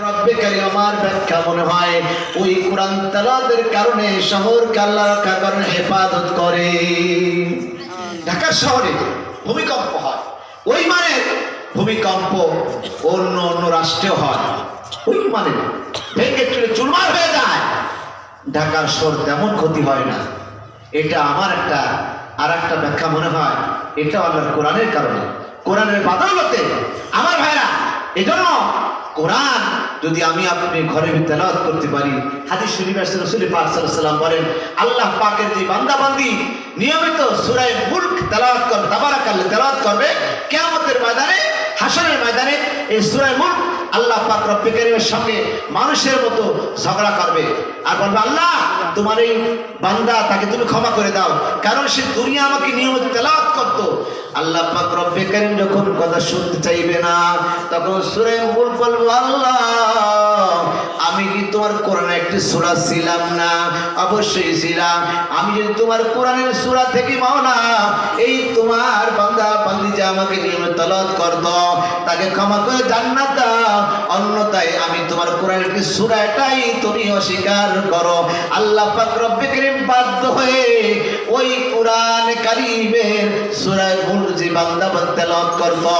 রব্বে কারীম আমার ব্যাখ্যা মনে হয় ওই কোরআন তেলাওয়াতের কারণে শহরকে আল্লাহ রক্ষা করেন, হেফাজত করে। ঢাকা শহরে ভূমিকম্প হয়, ওই মানে ভূমিকম্প অন্য অন্য রাষ্ট্রেও হয়, ওই মানে ভেঙে চুরে চুরমার হয়ে যায়। ঢাকার শহর তেমন ক্ষতি হয় না। এটা আমার আর একটা ব্যাখ্যা মনে হয় এটা আল্লাহর কোরআনের কারণে, কোরআনের বাদৌলতে। আমার ভাইরা, এজন্য কোরআন যদি আমি আপনি ঘরে তেলাওয়াত করতে পারি, হাদিস শরীফে আছে রাসূল পাক সাল্লাল্লাহু আলাইহি ওয়াসাল্লাম বলেন, আল্লাহ পাকের যে বান্দা বান্দি নিয়মিত সূরা মুলক তেলাওয়াত করবে, তাবারাকাল্লাহ তেলাওয়াত করবে, কিয়ামতের ময়দানে, হাসরের ময়দানে এই সূরা মুলক আল্লাহ পাক রব্বে কারীমের সঙ্গে মানুষের মতো ঝগড়া করবে আর বলবে, আল্লাহ তোমার এই বান্দা তাকে তুমি ক্ষমা করে দাও, কারণ সে দুনিয়া আমাকে নিয়মিত তেলাওয়াত করতো। আল্লাহ পাক রব্বে কারীম যখন কথা শুনতে চাইবে না, তখন সূরা মুলক বলবে, আল্লাহ আমি কি তোমার কোরআনে একটি সূরা ছিলাম না? অবশ্যই ছিলাম। আমি যদি তোমার কোরআনের সূরা থেকে মাওলা এই তোমার বান্দা বান্দি যে আমাকে নিয়মিত তেলাওয়াত করতো তাকে ক্ষমা করে জান্নাত দাও, অন্যথায় আমি তোমার কোরআনের একটি সূরা এটাই তুমি অস্বীকার করো। আল্লাহ পাক রব্বে কারীম বাধ্য হয়ে ওই কোরআন কারীমের সূরা মুলক যে বান্দা তেলাওয়াত করতো